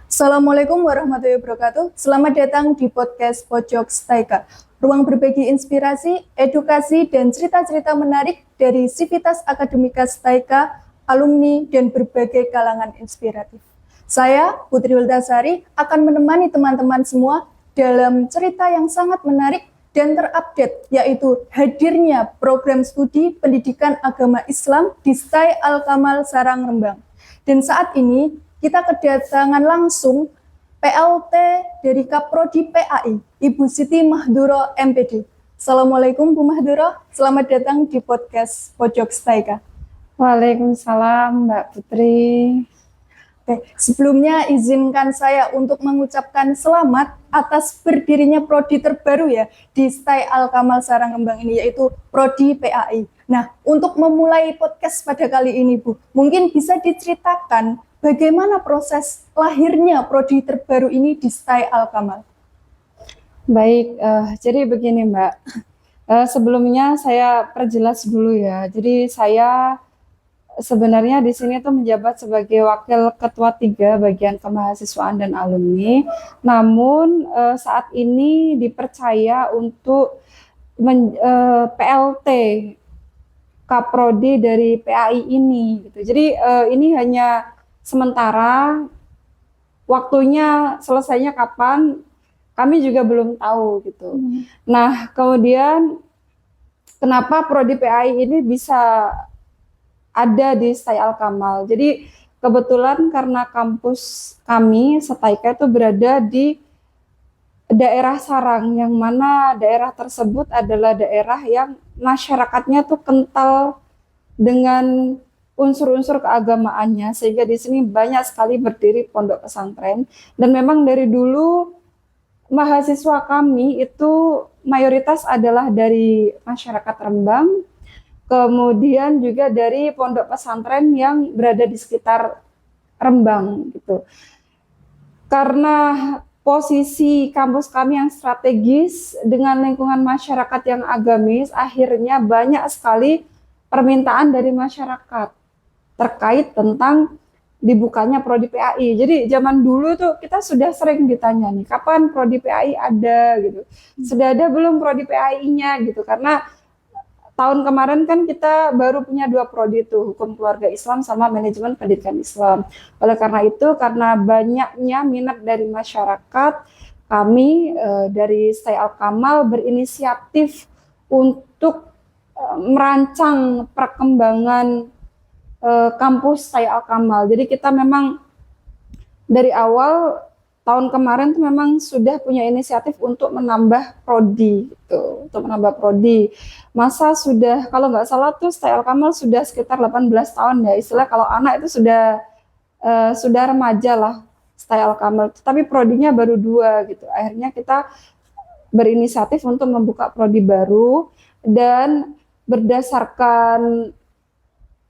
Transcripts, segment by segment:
Assalamualaikum warahmatullahi wabarakatuh. Selamat datang di podcast Pojok Staika. Ruang berbagi inspirasi, edukasi, dan cerita-cerita menarik dari Sivitas Akademika Staika, alumni, dan berbagai kalangan inspiratif. Saya, Putri Wildasari, akan menemani teman-teman semua dalam cerita yang sangat menarik dan terupdate, yaitu hadirnya program studi pendidikan agama Islam di STAI Al-Kamal Sarang Rembang. Dan saat ini, kita kedatangan langsung PLT dari Kaprodi PAI, Ibu Siti Mahduro MPD. Assalamualaikum Bu Mahduro, selamat datang di podcast Pojok Staika. Waalaikumsalam Mbak Putri. Oke, sebelumnya izinkan saya untuk mengucapkan selamat atas berdirinya prodi terbaru ya di STAI Al-Kamal Sarang Rembang ini, yaitu Prodi PAI. Nah, untuk memulai podcast pada kali ini Bu, mungkin bisa diceritakan bagaimana proses lahirnya prodi terbaru ini di STAI Al-Kamal? Baik, jadi begini Mbak. Sebelumnya saya perjelas dulu ya. Jadi saya sebenarnya di sini tuh menjabat sebagai Wakil Ketua 3 Bagian Kemahasiswaan dan Alumni. Namun saat ini dipercaya untuk PLT Kaprodi dari PAI ini. Gitu. Jadi ini hanya sementara, waktunya selesainya kapan kami juga belum tahu gitu. Nah, kemudian kenapa Prodi PAI ini bisa ada di STAI Al-Kamal? Jadi kebetulan karena kampus kami Staika itu berada di daerah Sarang, yang mana daerah tersebut adalah daerah yang masyarakatnya tuh kental dengan unsur-unsur keagamaannya, sehingga di sini banyak sekali berdiri pondok pesantren. Dan memang dari dulu mahasiswa kami itu mayoritas adalah dari masyarakat Rembang, kemudian juga dari pondok pesantren yang berada di sekitar Rembang gitu. Karena posisi kampus kami yang strategis dengan lingkungan masyarakat yang agamis, akhirnya banyak sekali permintaan dari masyarakat terkait tentang dibukanya Prodi PAI. Jadi zaman dulu tuh kita sudah sering ditanya nih, kapan Prodi PAI ada gitu. Sudah ada belum Prodi PAI-nya gitu. Karena tahun kemarin kan kita baru punya 2 prodi tuh, Hukum Keluarga Islam sama Manajemen Pendidikan Islam. Oleh karena itu, karena banyaknya minat dari masyarakat, kami dari STAI Al-Kamal berinisiatif untuk merancang perkembangan kampus STAI Al-Kamal. Jadi kita memang dari awal tahun kemarin tuh memang sudah punya inisiatif untuk menambah prodi gitu, untuk menambah prodi. Masa sudah, kalau nggak salah tuh STAI Al-Kamal sudah sekitar 18 tahun ya, istilah kalau anak itu sudah remaja lah STAI Al-Kamal, tapi prodinya baru 2 gitu. Akhirnya kita berinisiatif untuk membuka prodi baru, dan berdasarkan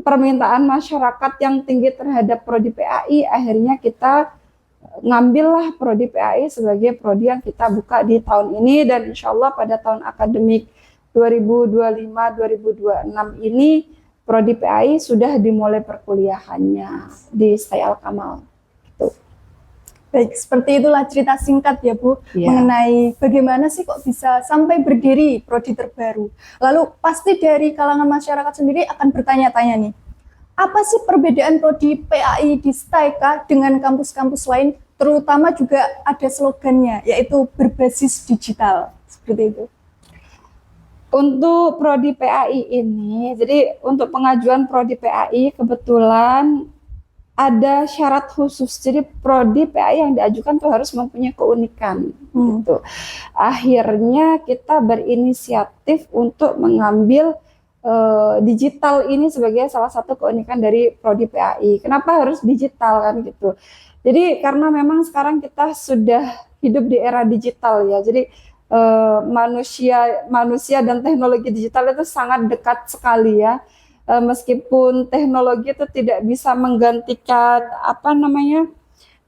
permintaan masyarakat yang tinggi terhadap Prodi PAI, akhirnya kita ngambillah Prodi PAI sebagai prodi yang kita buka di tahun ini, dan insya Allah pada tahun akademik 2025-2026 ini Prodi PAI sudah dimulai perkuliahannya di STAI Al-Kamal. Baik, seperti itulah cerita singkat ya Bu, mengenai bagaimana sih kok bisa sampai berdiri prodi terbaru. Lalu pasti dari kalangan masyarakat sendiri akan bertanya-tanya nih, apa sih perbedaan prodi PAI di Staika dengan kampus-kampus lain, terutama juga ada slogannya, yaitu berbasis digital, seperti itu. Untuk prodi PAI ini, jadi untuk pengajuan prodi PAI kebetulan ada syarat khusus. Jadi prodi PAI yang diajukan tuh harus mempunyai keunikan gitu. Akhirnya kita berinisiatif untuk mengambil digital ini sebagai salah satu keunikan dari prodi PAI. Kenapa harus digital kan gitu? Jadi karena memang sekarang kita sudah hidup di era digital ya. Jadi manusia dan teknologi digital itu sangat dekat sekali ya. Meskipun teknologi itu tidak bisa menggantikan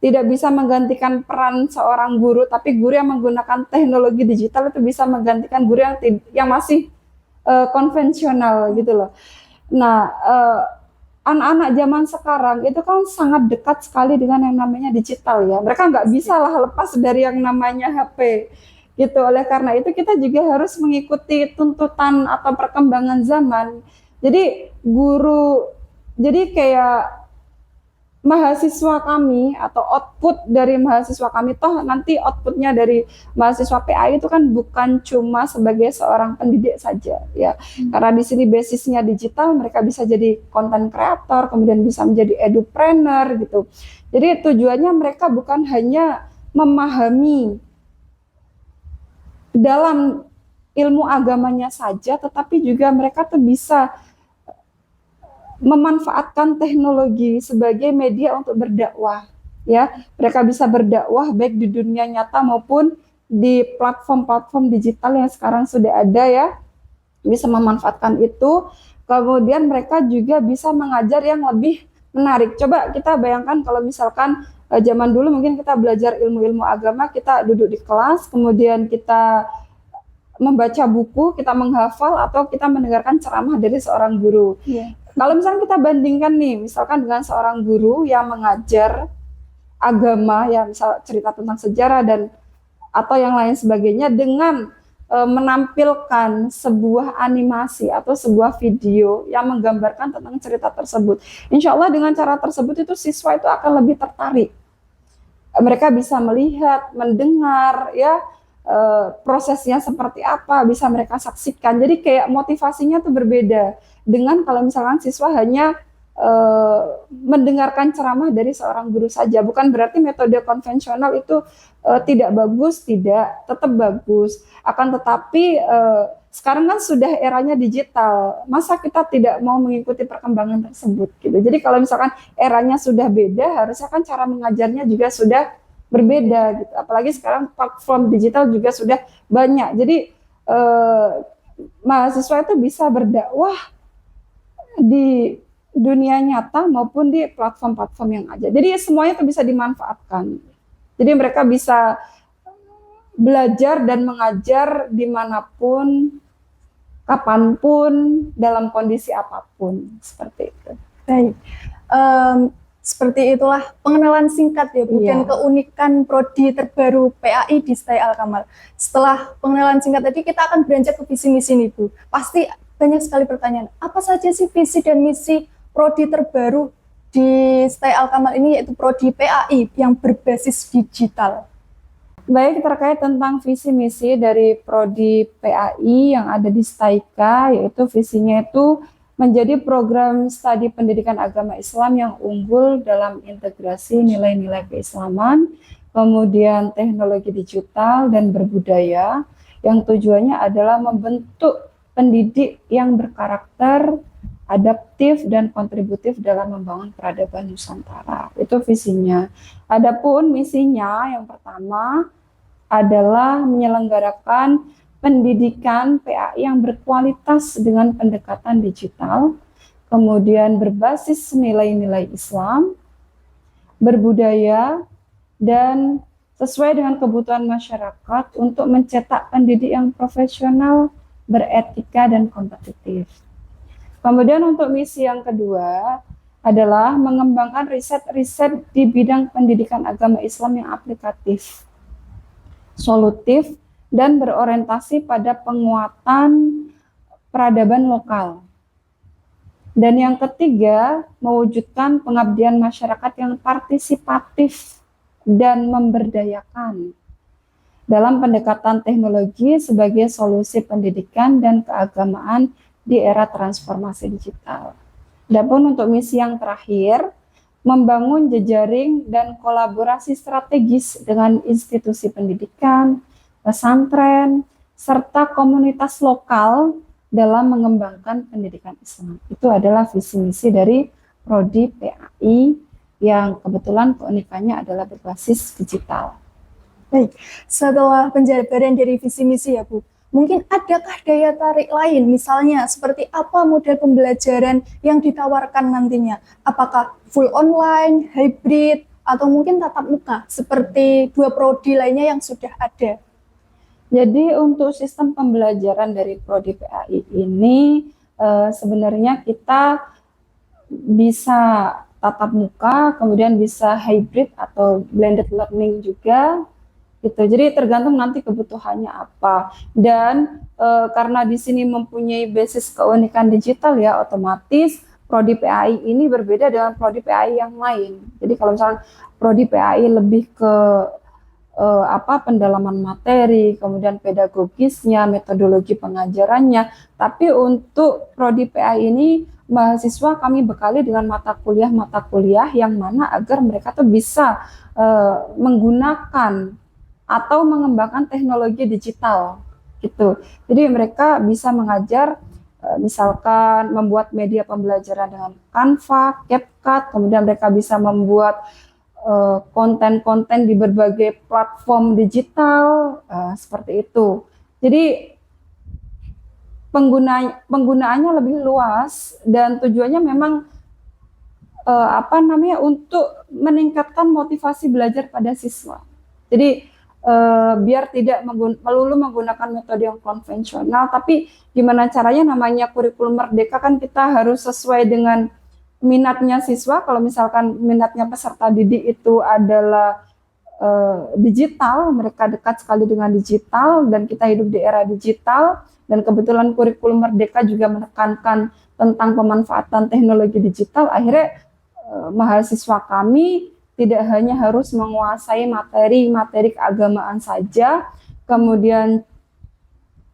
tidak bisa menggantikan peran seorang guru, tapi guru yang menggunakan teknologi digital itu bisa menggantikan guru yang masih konvensional gitu loh. Nah, anak-anak zaman sekarang itu kan sangat dekat sekali dengan yang namanya digital ya. Mereka nggak bisa lah lepas dari yang namanya HP gitu. Oleh karena itu kita juga harus mengikuti tuntutan atau perkembangan zaman. Jadi jadi kayak mahasiswa kami atau output dari mahasiswa kami, toh nanti outputnya dari mahasiswa PAI itu kan bukan cuma sebagai seorang pendidik saja ya, karena di sini basisnya digital, mereka bisa jadi content creator, kemudian bisa menjadi edupreneur gitu. Jadi tujuannya mereka bukan hanya memahami dalam ilmu agamanya saja, tetapi juga mereka tuh bisa memanfaatkan teknologi sebagai media untuk berdakwah ya. Mereka bisa berdakwah baik di dunia nyata maupun di platform-platform digital yang sekarang sudah ada ya, bisa memanfaatkan itu. Kemudian mereka juga bisa mengajar yang lebih menarik. Coba kita bayangkan kalau misalkan zaman dulu mungkin kita belajar ilmu-ilmu agama, kita duduk di kelas, kemudian kita membaca buku, kita menghafal, atau kita mendengarkan ceramah dari seorang guru. Kalau misalnya kita bandingkan nih, misalkan dengan seorang guru yang mengajar agama, ya misal cerita tentang sejarah dan atau yang lain sebagainya, dengan menampilkan sebuah animasi atau sebuah video yang menggambarkan tentang cerita tersebut. Insya Allah dengan cara tersebut itu siswa itu akan lebih tertarik. Mereka bisa melihat, mendengar, ya prosesnya seperti apa, bisa mereka saksikan. Jadi kayak motivasinya tuh berbeda dengan kalau misalkan siswa hanya mendengarkan ceramah dari seorang guru saja. Bukan berarti metode konvensional itu tidak bagus, tidak, tetap bagus. Akan tetapi sekarang kan sudah eranya digital, masa kita tidak mau mengikuti perkembangan tersebut gitu. Jadi kalau misalkan eranya sudah beda, harusnya kan cara mengajarnya juga sudah berbeda gitu. Apalagi sekarang platform digital juga sudah banyak. Jadi mahasiswa itu bisa berdakwah di dunia nyata maupun di platform-platform yang ada. Jadi semuanya itu bisa dimanfaatkan. Jadi mereka bisa belajar dan mengajar dimanapun, kapanpun, dalam kondisi apapun, seperti itu. Baik. Seperti itulah pengenalan singkat ya Bu, dan keunikan prodi terbaru PAI di STAI Al-Kamal. Setelah pengenalan singkat tadi, kita akan beranjak ke visi misi nih Bu. Pasti banyak sekali pertanyaan, apa saja sih visi dan misi prodi terbaru di STAI Al-Kamal ini, yaitu prodi PAI yang berbasis digital? Baik, terkait tentang visi misi dari prodi PAI yang ada di STAIKA, yaitu visinya itu menjadi program studi pendidikan agama Islam yang unggul dalam integrasi nilai-nilai keislaman, kemudian teknologi digital dan berbudaya, yang tujuannya adalah membentuk pendidik yang berkarakter, adaptif dan kontributif dalam membangun peradaban Nusantara. Itu visinya. Adapun misinya yang pertama adalah menyelenggarakan pendidikan PAI yang berkualitas dengan pendekatan digital, kemudian berbasis nilai-nilai Islam, berbudaya, dan sesuai dengan kebutuhan masyarakat untuk mencetak pendidik yang profesional, beretika, dan kompetitif. Kemudian untuk misi yang kedua adalah mengembangkan riset-riset di bidang pendidikan agama Islam yang aplikatif, solutif, dan berorientasi pada penguatan peradaban lokal. Dan yang ketiga, mewujudkan pengabdian masyarakat yang partisipatif dan memberdayakan dalam pendekatan teknologi sebagai solusi pendidikan dan keagamaan di era transformasi digital. Adapun untuk misi yang terakhir, membangun jejaring dan kolaborasi strategis dengan institusi pendidikan, pesantren, serta komunitas lokal dalam mengembangkan pendidikan Islam. Itu adalah visi misi dari prodi PAI yang kebetulan keunikannya adalah berbasis digital. Baik, setelah penjabaran dari visi misi ya Bu, mungkin adakah daya tarik lain, misalnya seperti apa model pembelajaran yang ditawarkan nantinya? Apakah full online, hybrid, atau mungkin tatap muka seperti dua prodi lainnya yang sudah ada? Jadi untuk sistem pembelajaran dari Prodi PAI ini sebenarnya kita bisa tatap muka, kemudian bisa hybrid atau blended learning juga gitu. Jadi tergantung nanti kebutuhannya apa. Dan karena di sini mempunyai basis keunikan digital ya, otomatis Prodi PAI ini berbeda dengan Prodi PAI yang lain. Jadi kalau misalnya Prodi PAI lebih ke pendalaman materi, kemudian pedagogisnya, metodologi pengajarannya. Tapi untuk Prodi PAI ini mahasiswa kami bekali dengan mata kuliah yang mana agar mereka tuh bisa menggunakan atau mengembangkan teknologi digital gitu. Jadi mereka bisa mengajar misalkan membuat media pembelajaran dengan Canva, CapCut, kemudian mereka bisa membuat konten-konten di berbagai platform digital seperti itu. Jadi penggunaannya lebih luas dan tujuannya memang untuk meningkatkan motivasi belajar pada siswa. Jadi biar tidak melulu menggunakan metode yang konvensional, tapi gimana caranya, namanya kurikulum merdeka kan kita harus sesuai dengan minatnya siswa. Kalau misalkan minatnya peserta didik itu adalah digital, mereka dekat sekali dengan digital dan kita hidup di era digital, dan kebetulan kurikulum merdeka juga menekankan tentang pemanfaatan teknologi digital, akhirnya mahasiswa kami tidak hanya harus menguasai materi-materi keagamaan saja, kemudian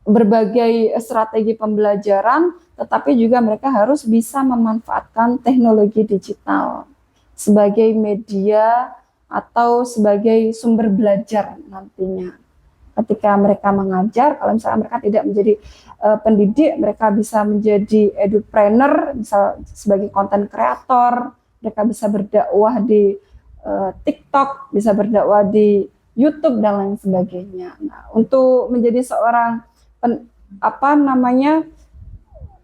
berbagai strategi pembelajaran, tetapi juga mereka harus bisa memanfaatkan teknologi digital sebagai media atau sebagai sumber belajar nantinya. Ketika mereka mengajar, kalau misalnya mereka tidak menjadi pendidik, mereka bisa menjadi edupreneur, misal sebagai konten kreator, mereka bisa berdakwah di TikTok, bisa berdakwah di YouTube dan lain sebagainya. Nah, untuk menjadi seorang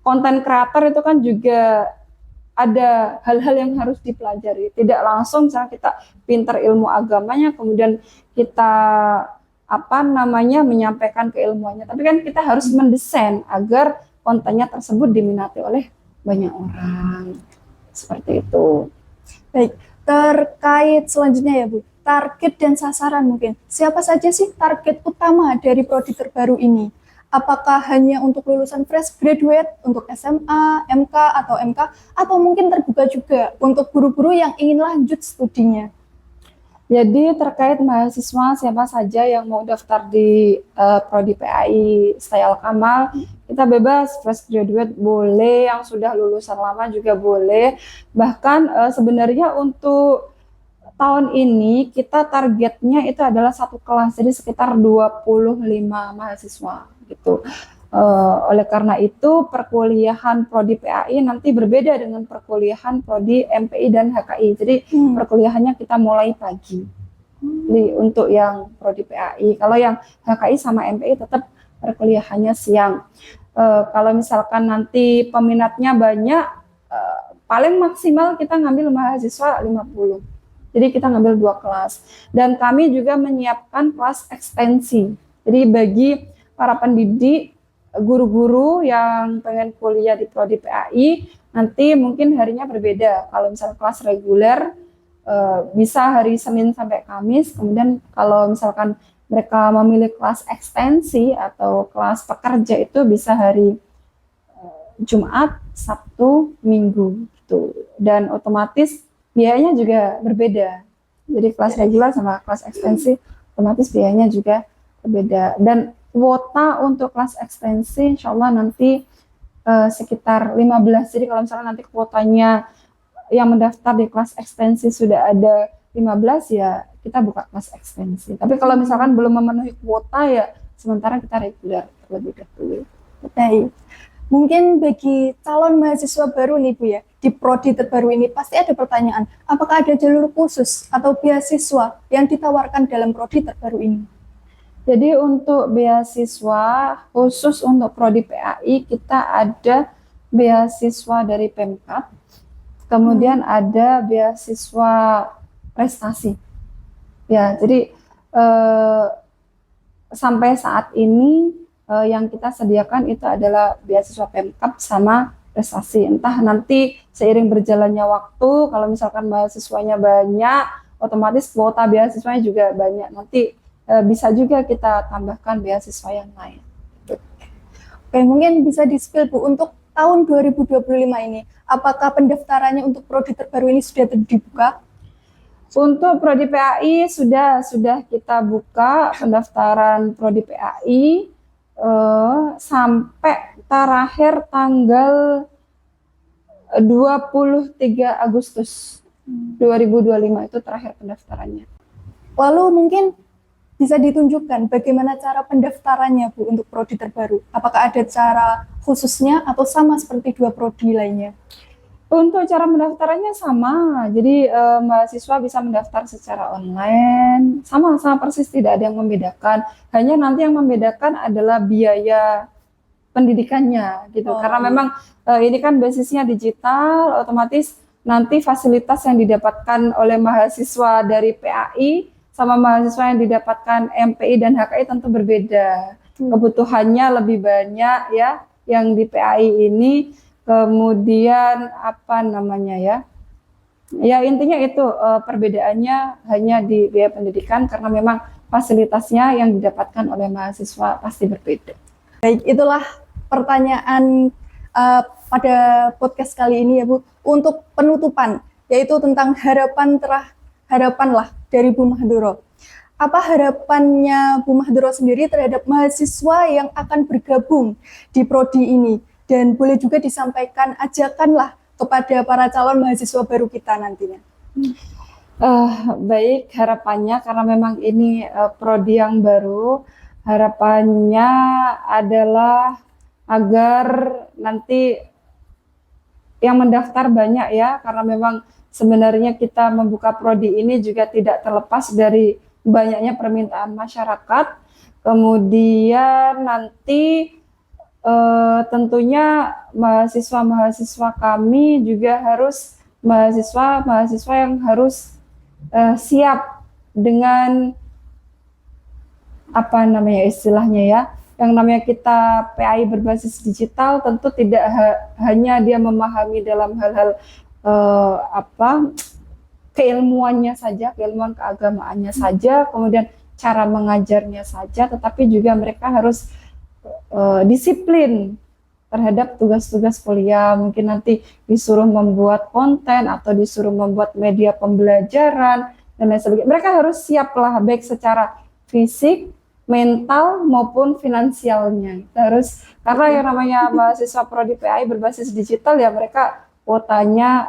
konten kreator itu kan juga ada hal-hal yang harus dipelajari. Tidak langsung misalnya kita pintar ilmu agamanya kemudian kita menyampaikan keilmuannya, tapi kan kita harus mendesain agar kontennya tersebut diminati oleh banyak orang. Seperti itu. Baik, terkait selanjutnya ya Bu, target dan sasaran mungkin. Siapa saja sih target utama dari prodi terbaru ini? Apakah hanya untuk lulusan fresh graduate, untuk SMA, MK, atau mungkin terbuka juga untuk guru-guru yang ingin lanjut studinya? Jadi terkait mahasiswa siapa saja yang mau daftar di Prodi PAI Style Kamal, kita bebas, fresh graduate boleh, yang sudah lulusan lama juga boleh. Bahkan sebenarnya untuk tahun ini kita targetnya itu adalah satu kelas, jadi sekitar 25 mahasiswa gitu. Oleh karena itu perkuliahan Prodi PAI nanti berbeda dengan perkuliahan Prodi MPI dan HKI. Jadi perkuliahannya kita mulai pagi. Jadi untuk yang Prodi PAI, kalau yang HKI sama MPI tetap perkuliahannya siang. Kalau misalkan nanti peminatnya banyak, paling maksimal kita ngambil mahasiswa 50. Jadi kita ngambil 2 kelas. Dan kami juga menyiapkan kelas ekstensi. Jadi bagi para pendidik, guru-guru yang pengen kuliah di Prodi PAI, nanti mungkin harinya berbeda. Kalau misalnya kelas reguler, bisa hari Senin sampai Kamis. Kemudian kalau misalkan mereka memilih kelas ekstensi atau kelas pekerja itu bisa hari Jumat, Sabtu, Minggu gitu. Dan otomatis biayanya juga berbeda. Jadi kelas reguler sama kelas ekstensi otomatis biayanya juga berbeda. Dan kuota untuk kelas ekstensi insya Allah nanti sekitar 15. Jadi kalau misalnya nanti kuotanya yang mendaftar di kelas ekstensi sudah ada 15, ya kita buka kelas ekstensi. Tapi kalau misalkan belum memenuhi kuota, ya sementara kita reguler terlebih dahulu. Baik. Mungkin bagi calon mahasiswa baru nih Bu ya, di prodi terbaru ini pasti ada pertanyaan, apakah ada jalur khusus atau beasiswa yang ditawarkan dalam prodi terbaru ini? Jadi untuk beasiswa khusus untuk Prodi PAI kita ada beasiswa dari Pemkat, kemudian ada beasiswa prestasi. Ya, jadi sampai saat ini yang kita sediakan itu adalah beasiswa Pemkab sama prestasi. Entah nanti seiring berjalannya waktu, kalau misalkan mahasiswanya banyak, otomatis kuota beasiswanya juga banyak. Nanti bisa juga kita tambahkan beasiswa yang lain. Oke, mungkin bisa di-spill Bu, untuk tahun 2025 ini, apakah pendaftarannya untuk prodi terbaru ini sudah dibuka? Untuk prodi PAI sudah kita buka pendaftaran prodi PAI sampai terakhir tanggal 23 Agustus 2025 itu terakhir pendaftarannya. Lalu mungkin bisa ditunjukkan bagaimana cara pendaftarannya Bu untuk prodi terbaru? Apakah ada cara khususnya atau sama seperti dua prodi lainnya? Untuk cara mendaftarannya sama, jadi mahasiswa bisa mendaftar secara online, sama persis, tidak ada yang membedakan. Hanya nanti yang membedakan adalah biaya pendidikannya gitu, karena memang ini kan basisnya digital, otomatis nanti fasilitas yang didapatkan oleh mahasiswa dari PAI sama mahasiswa yang didapatkan MPI dan HKI tentu berbeda. Kebutuhannya lebih banyak ya, yang di PAI ini. Kemudian apa namanya ya? Ya intinya itu perbedaannya hanya di biaya pendidikan karena memang fasilitasnya yang didapatkan oleh mahasiswa pasti berbeda. Baik, itulah pertanyaan pada podcast kali ini ya Bu. Untuk penutupan, yaitu tentang harapan lah dari Bu Mahdoro. Apa harapannya Bu Mahdoro sendiri terhadap mahasiswa yang akan bergabung di prodi ini? Dan boleh juga disampaikan ajakanlah kepada para calon mahasiswa baru kita nantinya. Baik, harapannya karena memang ini prodi yang baru, harapannya adalah agar nanti yang mendaftar banyak ya, karena memang sebenarnya kita membuka prodi ini juga tidak terlepas dari banyaknya permintaan masyarakat. Kemudian nanti tentunya mahasiswa kami juga harus mahasiswa yang harus siap dengan apa namanya istilahnya ya, yang namanya kita PAI berbasis digital tentu tidak hanya dia memahami dalam hal-hal keilmuannya saja, keilmuan keagamaannya saja, kemudian cara mengajarnya saja, tetapi juga mereka harus disiplin terhadap tugas-tugas kuliah. Mungkin nanti disuruh membuat konten atau disuruh membuat media pembelajaran dan lain sebagainya. Mereka harus siap lah, baik secara fisik, mental maupun finansialnya. Terus karena yang namanya mahasiswa prodi PAI berbasis digital ya, mereka kuotanya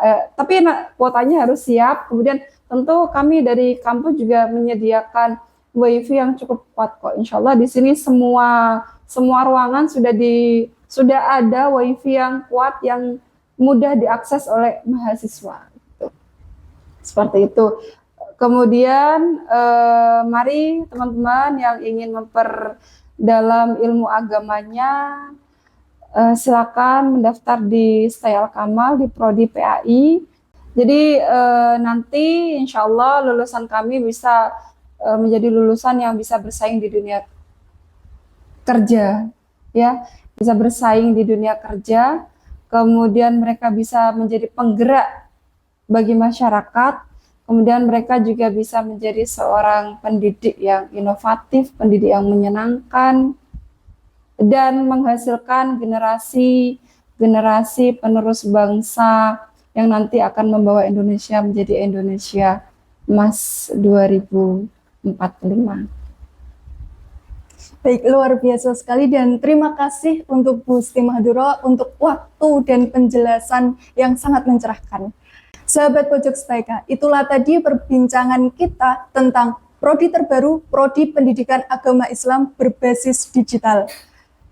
kuotanya harus siap. Kemudian tentu kami dari kampus juga menyediakan wifi yang cukup kuat kok. Insya Allah di sini semua ruangan sudah ada wifi yang kuat yang mudah diakses oleh mahasiswa. Gitu. Seperti itu. Kemudian mari teman-teman yang ingin memperdalam ilmu agamanya silakan mendaftar di Stay Al Kamal di prodi PAI. Jadi nanti insya Allah lulusan kami bisa menjadi lulusan yang bisa bersaing di dunia kerja, ya, bisa bersaing di dunia kerja. Kemudian mereka bisa menjadi penggerak bagi masyarakat. Kemudian mereka juga bisa menjadi seorang pendidik yang inovatif, pendidik yang menyenangkan, dan menghasilkan generasi penerus bangsa yang nanti akan membawa Indonesia menjadi Indonesia Emas 2045. Baik, luar biasa sekali dan terima kasih untuk Bu Siti Mahdoro untuk waktu dan penjelasan yang sangat mencerahkan. Sahabat Pojok Staika, itulah tadi perbincangan kita tentang prodi terbaru, Prodi Pendidikan Agama Islam berbasis digital.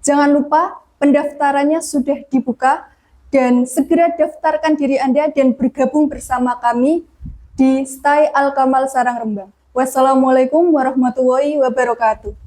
Jangan lupa pendaftarannya sudah dibuka dan segera daftarkan diri Anda dan bergabung bersama kami di Stay Al Kamal Sarang Rembang. Wassalamualaikum warahmatullahi wabarakatuh.